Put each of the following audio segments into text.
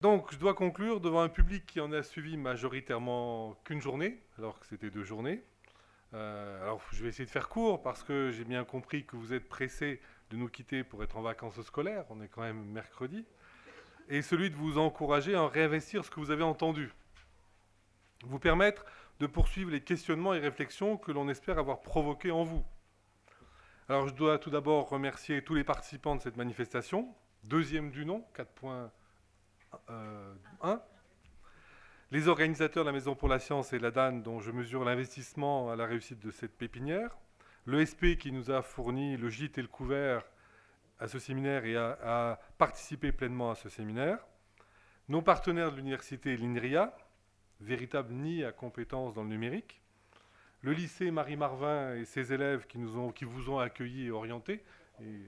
Donc, je dois conclure devant un public qui en a suivi majoritairement qu'une journée, alors que c'était 2 journées. Alors, je vais essayer de faire court parce que j'ai bien compris que vous êtes pressés de nous quitter pour être en vacances scolaires. On est quand même mercredi. Et celui de vous encourager à réinvestir ce que vous avez entendu. Vous permettre de poursuivre les questionnements et réflexions que l'on espère avoir provoqués en vous. Alors, je dois tout d'abord remercier tous les participants de cette manifestation. Deuxième du nom, 4.1. Les organisateurs de la Maison pour la Science et la DAN, dont je mesure l'investissement à la réussite de cette pépinière. L'ESP qui nous a fourni le gîte et le couvert à ce séminaire et a participé pleinement à ce séminaire. Nos partenaires de l'université l'INRIA, véritable nid à compétences dans le numérique. Le lycée Marie-Marvin et ses élèves qui vous ont accueillis et orientés. Et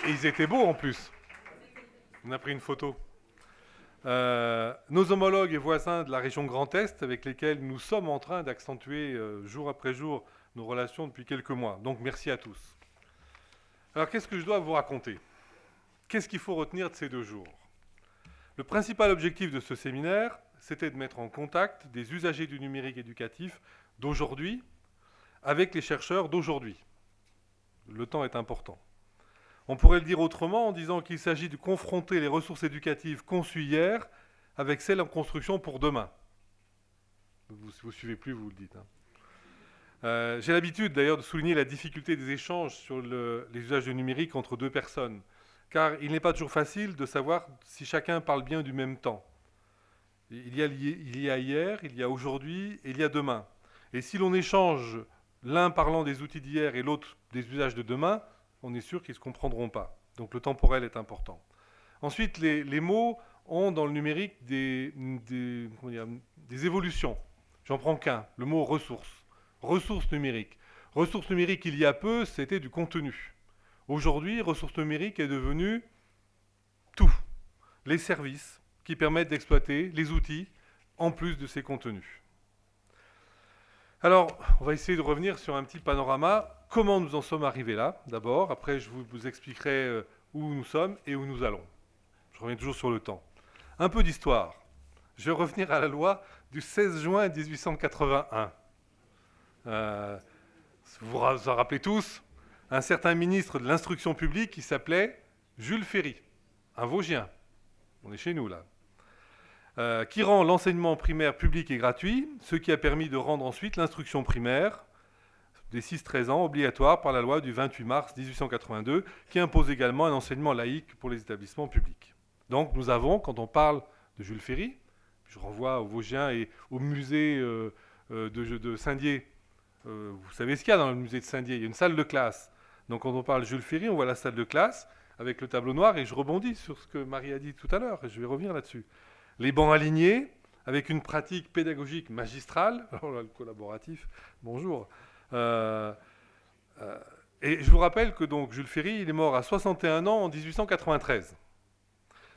ils étaient beaux en plus. On a pris une photo. Nos homologues et voisins de la région Grand Est, avec lesquels nous sommes en train d'accentuer jour après jour nos relations depuis quelques mois. Donc merci à tous. Alors qu'est-ce que je dois vous raconter? Qu'est-ce qu'il faut retenir de ces 2 jours? Le principal objectif de ce séminaire, c'était de mettre en contact des usagers du numérique éducatif d'aujourd'hui avec les chercheurs d'aujourd'hui. Le temps est important. On pourrait le dire autrement en disant qu'il s'agit de confronter les ressources éducatives conçues hier avec celles en construction pour demain. Si vous ne suivez plus, vous le dites. J'ai l'habitude d'ailleurs de souligner la difficulté des échanges sur les usages du numérique entre 2 personnes, car il n'est pas toujours facile de savoir si chacun parle bien du même temps. Il y a hier, il y a aujourd'hui et il y a demain. Et si l'on échange l'un parlant des outils d'hier et l'autre des usages de demain, on est sûr qu'ils ne se comprendront pas. Donc le temporel est important. Ensuite, les mots ont dans le numérique des évolutions. J'en prends qu'un, le mot ressources. Ressources numériques. Ressources numériques, il y a peu, c'était du contenu. Aujourd'hui, ressources numériques est devenu tout. Les services qui permettent d'exploiter les outils en plus de ces contenus. Alors, on va essayer de revenir sur un petit panorama. Comment nous en sommes arrivés là, d'abord. Après, je vous expliquerai où nous sommes et où nous allons. Je reviens toujours sur le temps. Un peu d'histoire. Je vais revenir à la loi du 16 juin 1881. Vous vous en rappelez tous, un certain ministre de l'instruction publique qui s'appelait Jules Ferry, un Vosgien. On est chez nous là. Qui rend l'enseignement primaire public et gratuit, ce qui a permis de rendre ensuite l'instruction primaire des 6-13 ans obligatoire par la loi du 28 mars 1882, qui impose également un enseignement laïque pour les établissements publics. Donc nous avons, quand on parle de Jules Ferry, je renvoie aux Vosgiens et au musée de Saint-Dié. Vous savez ce qu'il y a dans le musée de Saint-Dié? Il y a une salle de classe. Donc quand on parle de Jules Ferry, on voit la salle de classe avec le tableau noir, et je rebondis sur ce que Marie a dit tout à l'heure, et je vais revenir là-dessus. Les bancs alignés, avec une pratique pédagogique magistrale, alors là, le collaboratif, bonjour. Et je vous rappelle que donc Jules Ferry, il est mort à 61 ans en 1893.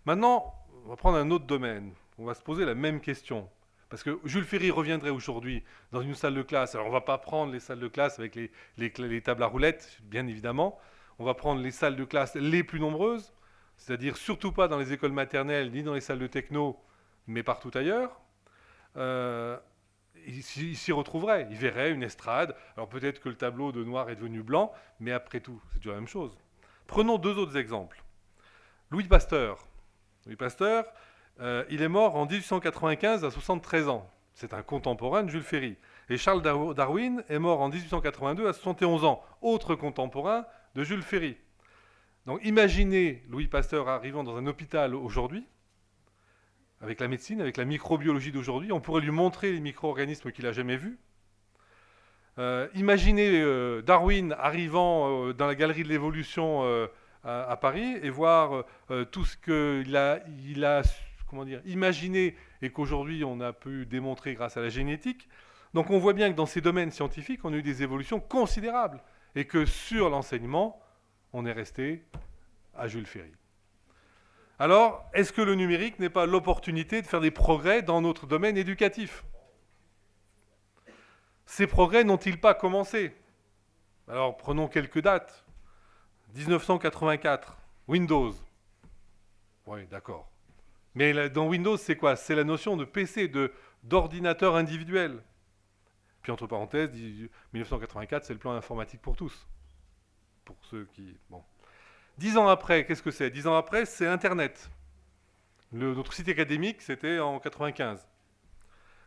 Maintenant, on va prendre un autre domaine. On va se poser la même question. Parce que Jules Ferry reviendrait aujourd'hui dans une salle de classe. Alors on ne va pas prendre les salles de classe avec les tables à roulettes, bien évidemment. On va prendre les salles de classe les plus nombreuses, c'est-à-dire surtout pas dans les écoles maternelles ni dans les salles de techno, mais partout ailleurs. Il s'y retrouverait. Il verrait une estrade. Alors peut-être que le tableau de noir est devenu blanc, mais après tout, c'est toujours la même chose. Prenons 2 autres exemples. Louis Pasteur. Louis Pasteur, il est mort en 1895 à 73 ans. C'est un contemporain de Jules Ferry. Et Charles Darwin est mort en 1882 à 71 ans. Autre contemporain de Jules Ferry. Donc imaginez Louis Pasteur arrivant dans un hôpital aujourd'hui, avec la médecine, avec la microbiologie d'aujourd'hui. On pourrait lui montrer les micro-organismes qu'il n'a jamais vus. Imaginez Darwin arrivant dans la galerie de l'évolution à Paris et voir tout ce qu'il a imaginé et qu'aujourd'hui on a pu démontrer grâce à la génétique. Donc on voit bien que dans ces domaines scientifiques, on a eu des évolutions considérables et que sur l'enseignement, on est resté à Jules Ferry. Alors, est-ce que le numérique n'est pas l'opportunité de faire des progrès dans notre domaine éducatif? Ces progrès n'ont-ils pas commencé? Alors, prenons quelques dates. 1984, Windows. Oui, d'accord. Mais dans Windows, c'est quoi? C'est la notion de PC, d'ordinateur individuel. Puis entre parenthèses, 1984, c'est le plan informatique pour tous. Pour ceux qui... Bon. 10 ans après, qu'est-ce que c'est? 10 ans après, c'est Internet. Notre site académique, c'était en 95.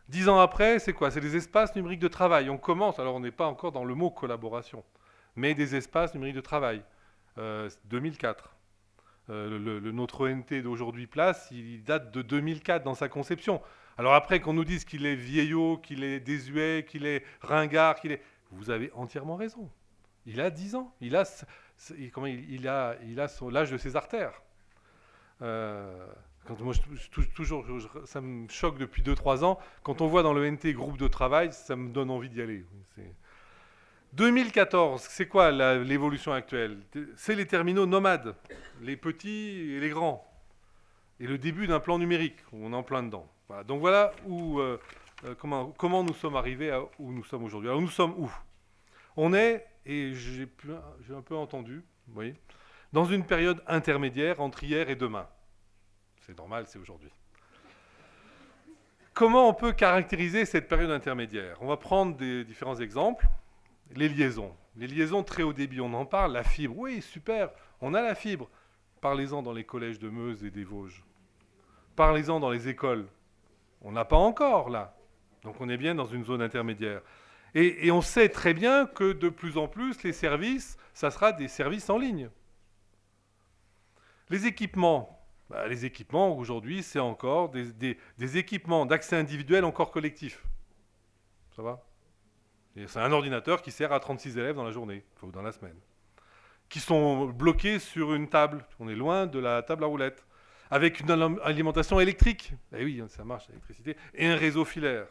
10 ans après, c'est quoi? C'est les espaces numériques de travail. On commence, alors on n'est pas encore dans le mot collaboration, mais des espaces numériques de travail. 2004. Notre ONT d'aujourd'hui Place, il date de 2004 dans sa conception. Alors après, qu'on nous dise qu'il est vieillot, qu'il est désuet, qu'il est ringard, qu'il est... Vous avez entièrement raison. Il a 10 ans. Il a l'âge de ses artères. Quand moi, toujours, ça me choque depuis 2-3 ans. Quand on voit dans le NT groupe de travail, ça me donne envie d'y aller. 2014, c'est quoi l'évolution actuelle? C'est les terminaux nomades, les petits et les grands. Et le début d'un plan numérique, on est en plein dedans. Voilà. Donc voilà comment nous sommes arrivés à où nous sommes aujourd'hui. Alors nous sommes où? On est, et j'ai un peu entendu, vous voyez, dans une période intermédiaire entre hier et demain. C'est normal, c'est aujourd'hui. Comment on peut caractériser cette période intermédiaire? On va prendre des différents exemples. Les liaisons très haut débit, on en parle. La fibre, oui, super, on a la fibre. Parlez-en dans les collèges de Meuse et des Vosges. Parlez-en dans les écoles. On n'a pas encore, là. Donc on est bien dans une zone intermédiaire. Et on sait très bien que de plus en plus, les services, ça sera des services en ligne. Les équipements, aujourd'hui, c'est encore des équipements d'accès individuel encore collectif. Ça va? C'est un ordinateur qui sert à 36 élèves dans la journée, ou dans la semaine, qui sont bloqués sur une table. On est loin de la table à roulettes, avec une alimentation électrique. Eh oui, ça marche, l'électricité, et un réseau filaire.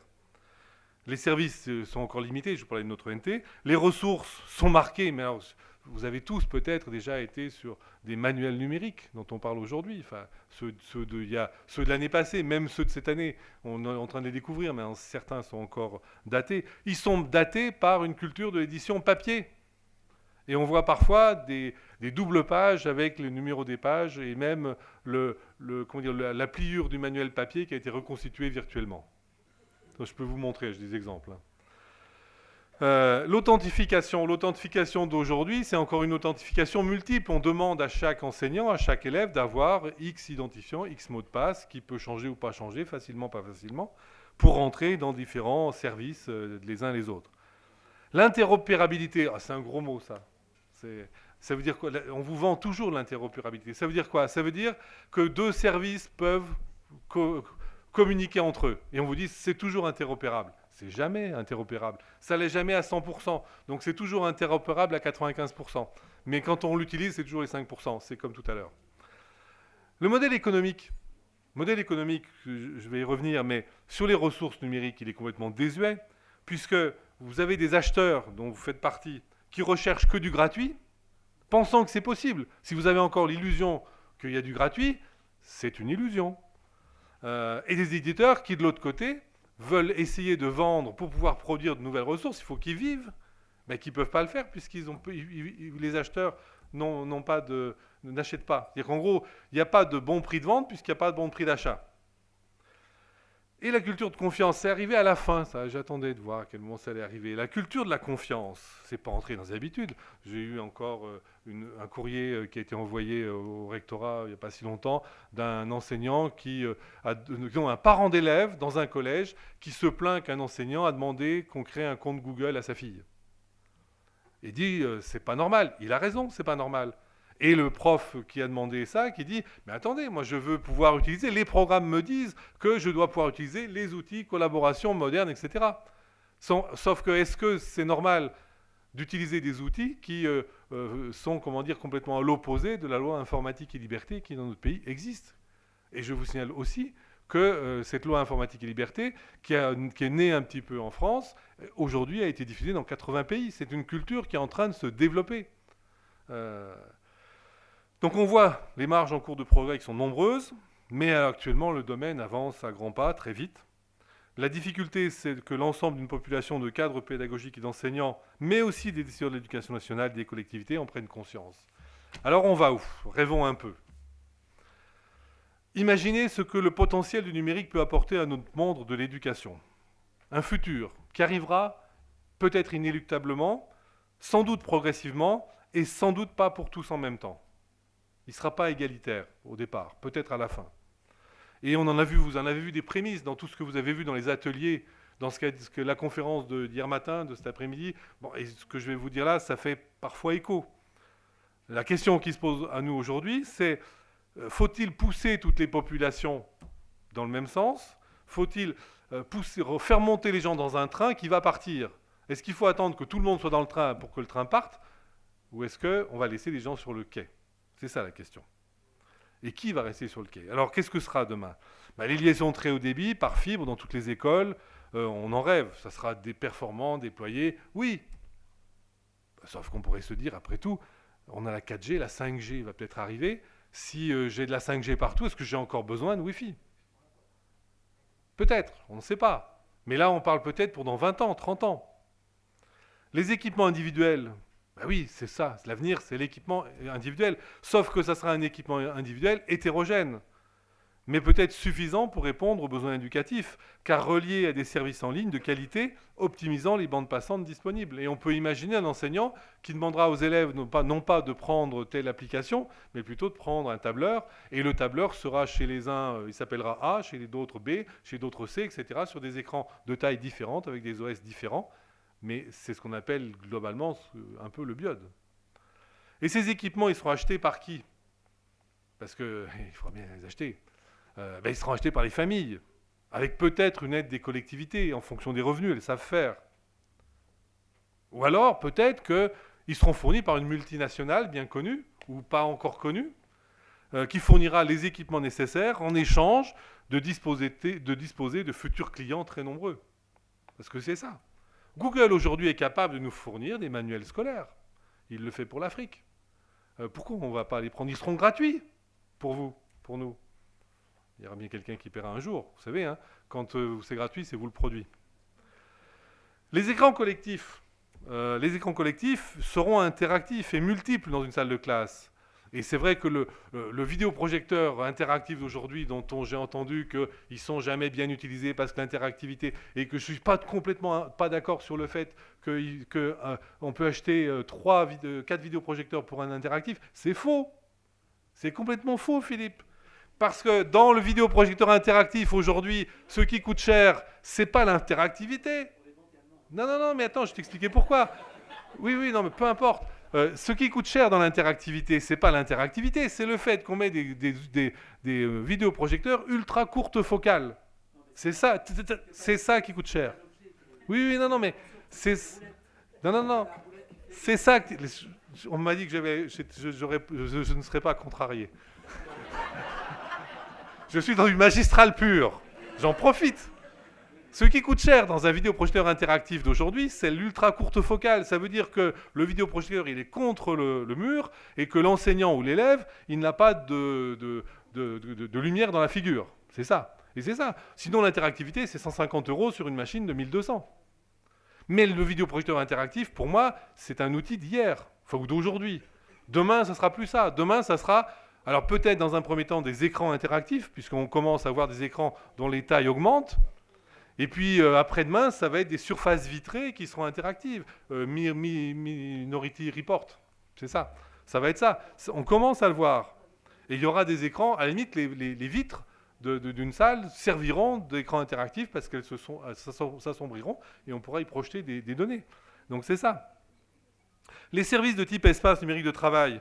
Les services sont encore limités, je parlais de notre ONT. Les ressources sont marquées, mais alors, vous avez tous peut-être déjà été sur des manuels numériques dont on parle aujourd'hui. Enfin, ceux de l'année passée, même ceux de cette année, on est en train de les découvrir, mais certains sont encore datés. Ils sont datés par une culture de l'édition papier. Et on voit parfois des doubles pages avec les numéros des pages et même la pliure du manuel papier qui a été reconstituée virtuellement. Donc, je peux vous montrer, j'ai des exemples. L'authentification d'aujourd'hui, c'est encore une authentification multiple. On demande à chaque enseignant, à chaque élève d'avoir X identifiant, X mot de passe, qui peut changer ou pas changer, facilement, pas facilement, pour rentrer dans différents services les uns les autres. L'interopérabilité, c'est un gros mot ça. Ça veut dire quoi? On vous vend toujours l'interopérabilité. Ça veut dire quoi? Ça veut dire que deux services peuvent communiquer entre eux. Et on vous dit c'est toujours interopérable. C'est jamais interopérable. Ça l'est jamais à 100%. Donc c'est toujours interopérable à 95%. Mais quand on l'utilise, c'est toujours les 5%. C'est comme tout à l'heure. Le modèle économique, je vais y revenir, mais sur les ressources numériques, il est complètement désuet, puisque vous avez des acheteurs dont vous faites partie qui recherchent que du gratuit, pensant que c'est possible. Si vous avez encore l'illusion qu'il y a du gratuit, c'est une illusion. Et des éditeurs qui, de l'autre côté, veulent essayer de vendre pour pouvoir produire de nouvelles ressources. Il faut qu'ils vivent, mais qu'ils ne peuvent pas le faire les acheteurs n'achètent pas. C'est-à-dire qu'en gros, il n'y a pas de bon prix de vente puisqu'il n'y a pas de bon prix d'achat. Et la culture de confiance, c'est arrivé à la fin, ça. J'attendais de voir à quel moment ça allait arriver. La culture de la confiance, c'est pas entré dans les habitudes. J'ai eu encore un courrier qui a été envoyé au rectorat il n'y a pas si longtemps d'un enseignant un parent d'élève dans un collège qui se plaint qu'un enseignant a demandé qu'on crée un compte Google à sa fille. Et dit c'est pas normal. Il a raison, c'est pas normal. Et le prof qui a demandé ça, qui dit « Mais attendez, moi je veux pouvoir utiliser, les programmes me disent que je dois pouvoir utiliser les outils, collaboration moderne, etc. » Sauf que est-ce que c'est normal d'utiliser des outils qui sont, complètement à l'opposé de la loi informatique et liberté qui dans notre pays existe? Et je vous signale aussi que cette loi informatique et liberté, qui est née un petit peu en France, aujourd'hui a été diffusée dans 80 pays. C'est une culture qui est en train de se développer. Donc on voit les marges en cours de progrès qui sont nombreuses, mais actuellement le domaine avance à grands pas, très vite. La difficulté, c'est que l'ensemble d'une population de cadres pédagogiques et d'enseignants, mais aussi des décideurs de l'éducation nationale, des collectivités, en prennent conscience. Alors on va où? Rêvons un peu. Imaginez ce que le potentiel du numérique peut apporter à notre monde de l'éducation. Un futur qui arrivera peut-être inéluctablement, sans doute progressivement, et sans doute pas pour tous en même temps. Il ne sera pas égalitaire au départ, peut-être à la fin. Et on en a vu, vous en avez vu des prémices dans tout ce que vous avez vu dans les ateliers, dans ce que la conférence d'hier matin, de cet après-midi. Bon, et ce que je vais vous dire là, ça fait parfois écho. La question qui se pose à nous aujourd'hui, c'est faut-il pousser toutes les populations dans le même sens? Faut-il faire monter les gens dans un train qui va partir? Est-ce qu'il faut attendre que tout le monde soit dans le train pour que le train parte? Ou est-ce qu'on va laisser les gens sur le quai? C'est ça la question. Et qui va rester sur le quai? Alors qu'est-ce que sera demain? Les liaisons très haut débit, par fibre, dans toutes les écoles, on en rêve. Ça sera des performants, déployés, oui. Sauf qu'on pourrait se dire, après tout, on a la 4G, la 5G va peut-être arriver. Si j'ai de la 5G partout, est-ce que j'ai encore besoin de Wi-Fi? Peut-être, on ne sait pas. Mais là, on parle peut-être pour dans 20 ans, 30 ans. Les équipements individuels, oui, c'est ça. L'avenir, c'est l'équipement individuel. Sauf que ça sera un équipement individuel hétérogène, mais peut-être suffisant pour répondre aux besoins éducatifs, car relié à des services en ligne de qualité, optimisant les bandes passantes disponibles. Et on peut imaginer un enseignant qui demandera aux élèves non pas de prendre telle application, mais plutôt de prendre un tableur, et le tableur sera chez les uns, il s'appellera A, chez les d'autres B, chez d'autres C, etc., sur des écrans de taille différente, avec des OS différents, mais c'est ce qu'on appelle globalement un peu le BIOD. Et ces équipements, ils seront achetés par qui? Parce qu'il faudra bien les acheter. Ils seront achetés par les familles, avec peut-être une aide des collectivités, en fonction des revenus, elles savent faire. Ou alors, peut-être qu'ils seront fournis par une multinationale bien connue, ou pas encore connue, qui fournira les équipements nécessaires en échange de disposer de futurs clients très nombreux. Parce que c'est ça. Google, aujourd'hui, est capable de nous fournir des manuels scolaires. Il le fait pour l'Afrique. Pourquoi on ne va pas les prendre? Ils seront gratuits pour vous, pour nous. Il y aura bien quelqu'un qui paiera un jour. Vous savez, hein, quand c'est gratuit, c'est vous le produit. Les écrans collectifs. Les écrans collectifs seront interactifs et multiples dans une salle de classe. Et c'est vrai que le vidéoprojecteur interactif d'aujourd'hui, dont j'ai entendu qu'ils ne sont jamais bien utilisés parce que l'interactivité, et que je ne suis complètement pas d'accord sur le fait qu'on peut acheter 4 vidéoprojecteurs pour un interactif, c'est faux. C'est complètement faux, Philippe. Parce que dans le vidéoprojecteur interactif, aujourd'hui, ce qui coûte cher, ce n'est pas l'interactivité. Non, mais attends, je t'expliquais pourquoi. Oui, non, mais peu importe. Ce qui coûte cher dans l'interactivité, ce n'est pas l'interactivité, c'est le fait qu'on met des vidéoprojecteurs ultra courtes focales. C'est ça qui coûte cher. Oui, non, mais c'est... Non. C'est ça que... On m'a dit que je ne serais pas contrarié. Je suis dans une magistrale pure. J'en profite. Ce qui coûte cher dans un vidéoprojecteur interactif d'aujourd'hui, c'est l'ultra courte focale. Ça veut dire que le vidéoprojecteur, il est contre le mur et que l'enseignant ou l'élève, il n'a pas de lumière dans la figure. C'est ça. Et c'est ça. Sinon, l'interactivité, c'est 150 € sur une machine de 1200. Mais le vidéoprojecteur interactif, pour moi, c'est un outil d'hier, ou d'aujourd'hui. Demain, ça ne sera plus ça. Demain, ça sera... Alors peut-être dans un premier temps des écrans interactifs, puisqu'on commence à voir des écrans dont les tailles augmentent. Et puis après-demain, ça va être des surfaces vitrées qui seront interactives. Minority Report, c'est ça. Ça va être ça. On commence à le voir. Et il y aura des écrans, à la limite, les vitres d'une salle serviront d'écrans interactifs parce qu'elles s'assombriront et on pourra y projeter des données. Donc c'est ça. Les services de type espace numérique de travail,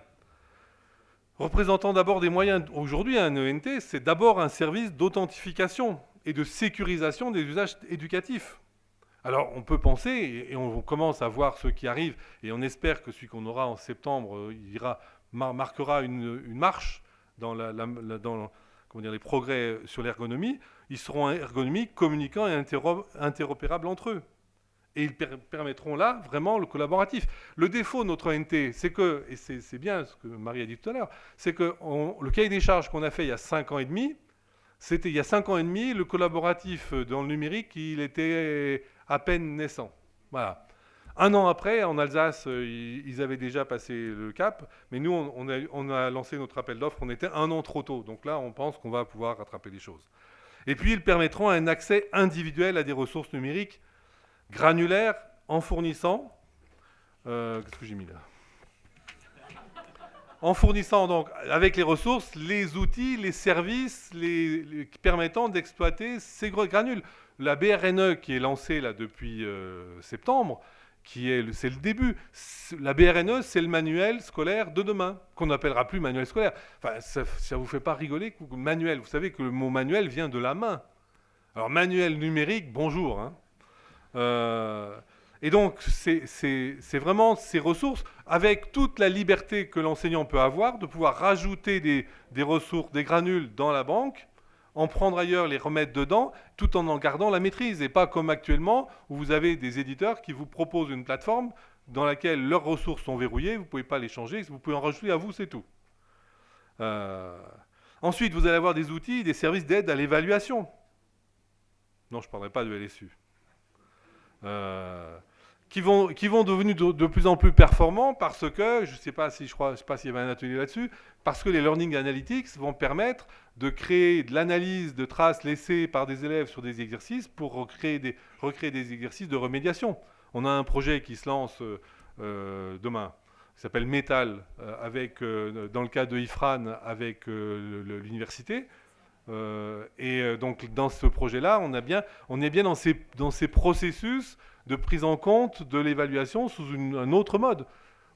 représentant d'abord des moyens, aujourd'hui un ENT, c'est d'abord un service d'authentification et de sécurisation des usages éducatifs. Alors on peut penser, et on commence à voir ce qui arrive, et on espère que celui qu'on aura en septembre marquera une marche dans les progrès sur l'ergonomie. Ils seront ergonomiques, communicants et interopérables entre eux. Et ils permettront là vraiment le collaboratif. Le défaut de notre ONT, c'est que, et c'est bien ce que Marie a dit tout à l'heure, c'est que le cahier des charges qu'on a fait il y a 5 ans et demi, C'était il y a 5 ans et demi, le collaboratif dans le numérique, il était à peine naissant. Voilà. Un an après, en Alsace, ils avaient déjà passé le cap, mais nous, on a lancé notre appel d'offres, on était un an trop tôt. Donc là, on pense qu'on va pouvoir rattraper les choses. Et puis, ils permettront un accès individuel à des ressources numériques granulaires en fournissant... qu'est-ce que j'ai mis là ? En fournissant donc, avec les ressources, les outils, les services permettant d'exploiter ces gros granules. La BRNE qui est lancée là depuis septembre, c'est le début. La BRNE, c'est le manuel scolaire de demain, qu'on n'appellera plus manuel scolaire. Enfin, ça vous fait pas rigoler, manuel. Vous savez que le mot manuel vient de la main. Alors, manuel numérique, bonjour. Hein. Et donc, c'est vraiment ces ressources, avec toute la liberté que l'enseignant peut avoir, de pouvoir rajouter des ressources, des granules dans la banque, en prendre ailleurs, les remettre dedans, tout en gardant la maîtrise. Et pas comme actuellement, où vous avez des éditeurs qui vous proposent une plateforme dans laquelle leurs ressources sont verrouillées, vous ne pouvez pas les changer, vous pouvez en rajouter à vous, c'est tout. Ensuite, vous allez avoir des outils, des services d'aide à l'évaluation. Non, je ne parlerai pas de LSU. Qui vont devenir de plus en plus performants parce que, je ne sais pas s'il y avait un atelier là-dessus, parce que les Learning Analytics vont permettre de créer de l'analyse de traces laissées par des élèves sur des exercices pour recréer des exercices de remédiation. On a un projet qui se lance demain, qui s'appelle Metal, dans le cas de IFRAN avec l'université. Donc dans ce projet-là, on est bien dans ces processus de prise en compte de l'évaluation sous un autre mode.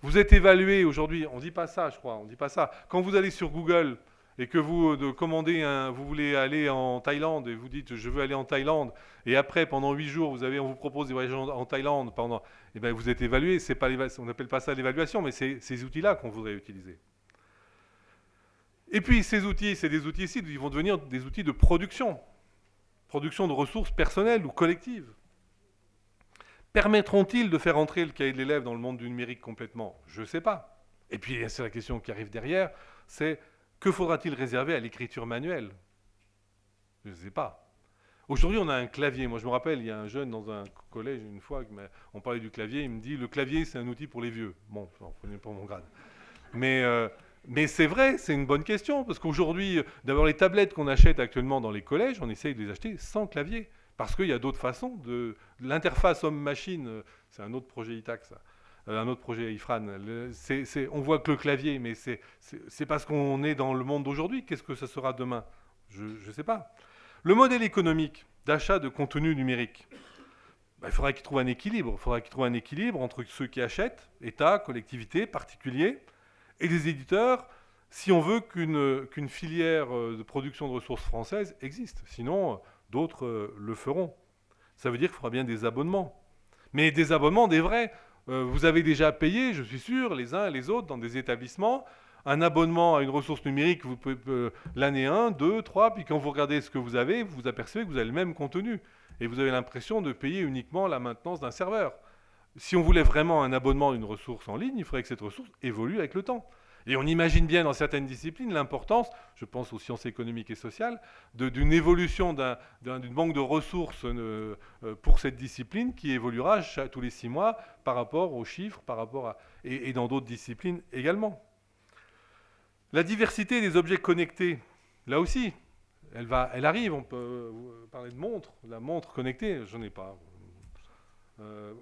Vous êtes évalué aujourd'hui, on ne dit pas ça, je crois, on ne dit pas ça. Quand vous allez sur Google et que vous vous voulez aller en Thaïlande et vous dites je veux aller en Thaïlande, et après pendant 8 jours on vous propose des voyages en Thaïlande et ben vous êtes évalué. On n'appelle pas ça l'évaluation, mais c'est ces outils-là qu'on voudrait utiliser. Et puis ces outils, c'est des outils ici, ils vont devenir des outils de production de ressources personnelles ou collectives. Permettront-ils de faire entrer le cahier de l'élève dans le monde du numérique complètement? Je ne sais pas. Et puis, c'est la question qui arrive derrière, c'est que faudra-t-il réserver à l'écriture manuelle? Je ne sais pas. Aujourd'hui, on a un clavier. Moi, je me rappelle, il y a un jeune dans un collège, une fois, on parlait du clavier, il me dit, le clavier, c'est un outil pour les vieux. Bon, prenez pas mon grade. Mais c'est vrai, c'est une bonne question, parce qu'aujourd'hui, d'abord, les tablettes qu'on achète actuellement dans les collèges, on essaye de les acheter sans clavier. Parce qu'il y a d'autres façons. L'interface homme-machine, c'est un autre projet ITAC, ça. Un autre projet IFRAN. On voit que le clavier, mais c'est parce qu'on est dans le monde d'aujourd'hui. Qu'est-ce que ça sera demain? Je ne sais pas. Le modèle économique d'achat de contenu numérique, il faudra qu'il trouve un équilibre. Il faudra qu'il trouve un équilibre entre ceux qui achètent, État, collectivités, particuliers, et des éditeurs, si on veut qu'une filière de production de ressources françaises existe. Sinon, d'autres le feront. Ça veut dire qu'il faudra bien des abonnements. Mais des abonnements, des vrais. Vous avez déjà payé, je suis sûr, les uns et les autres, dans des établissements, un abonnement à une ressource numérique, vous pouvez l'année 1, 2, 3, puis quand vous regardez ce que vous avez, vous vous apercevez que vous avez le même contenu. Et vous avez l'impression de payer uniquement la maintenance d'un serveur. Si on voulait vraiment un abonnement d'une ressource en ligne, il faudrait que cette ressource évolue avec le temps. Et on imagine bien dans certaines disciplines l'importance, je pense aux sciences économiques et sociales, d'une évolution d'une banque de ressources pour cette discipline qui évoluera tous les 6 mois par rapport aux chiffres, et dans d'autres disciplines également. La diversité des objets connectés, là aussi, elle arrive. On peut parler de montre, la montre connectée, j'en ai pas.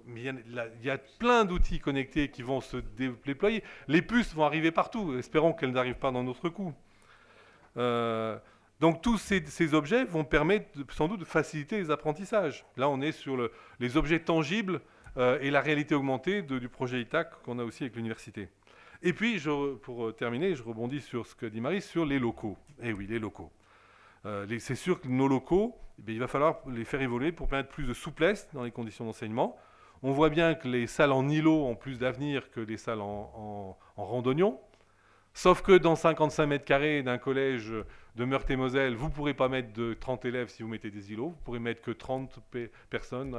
Mais il y a plein d'outils connectés qui vont se déployer. Les puces vont arriver partout. Espérons qu'elles n'arrivent pas dans notre cou. Donc tous ces objets vont permettre sans doute de faciliter les apprentissages. Là, on est sur les objets tangibles et la réalité augmentée du projet ITAC qu'on a aussi avec l'université. Et puis, pour terminer, je rebondis sur ce que dit Marie, sur les locaux. Eh oui, les locaux. C'est sûr que nos locaux, il va falloir les faire évoluer pour permettre plus de souplesse dans les conditions d'enseignement. On voit bien que les salles en îlot ont plus d'avenir que les salles en randonnion. Sauf que dans 55 mètres carrés d'un collège de Meurthe-et-Moselle, vous ne pourrez pas mettre de 30 élèves si vous mettez des îlots. Vous ne pourrez mettre que 30 personnes.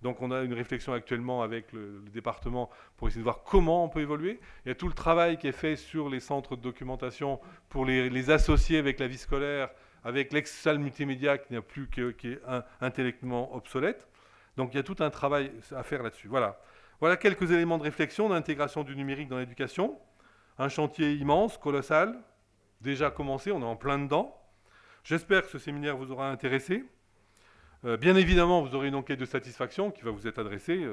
Donc on a une réflexion actuellement avec le département pour essayer de voir comment on peut évoluer. Il y a tout le travail qui est fait sur les centres de documentation pour les associer avec la vie scolaire, avec l'ex-salle multimédia qui est intellectuellement obsolète. Donc il y a tout un travail à faire là-dessus. Voilà. Voilà quelques éléments de réflexion d'intégration du numérique dans l'éducation. Un chantier immense, colossal, déjà commencé, on est en plein dedans. J'espère que ce séminaire vous aura intéressé. Bien évidemment, vous aurez une enquête de satisfaction qui va vous être adressée.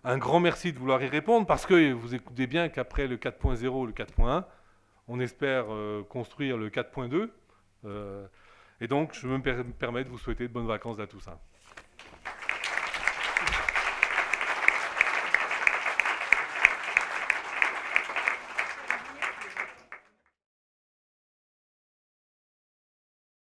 Un grand merci de vouloir y répondre, parce que vous écoutez bien qu'après le 4.0, le 4.1, on espère construire le 4.2. Et donc, je me permets de vous souhaiter de bonnes vacances à tous.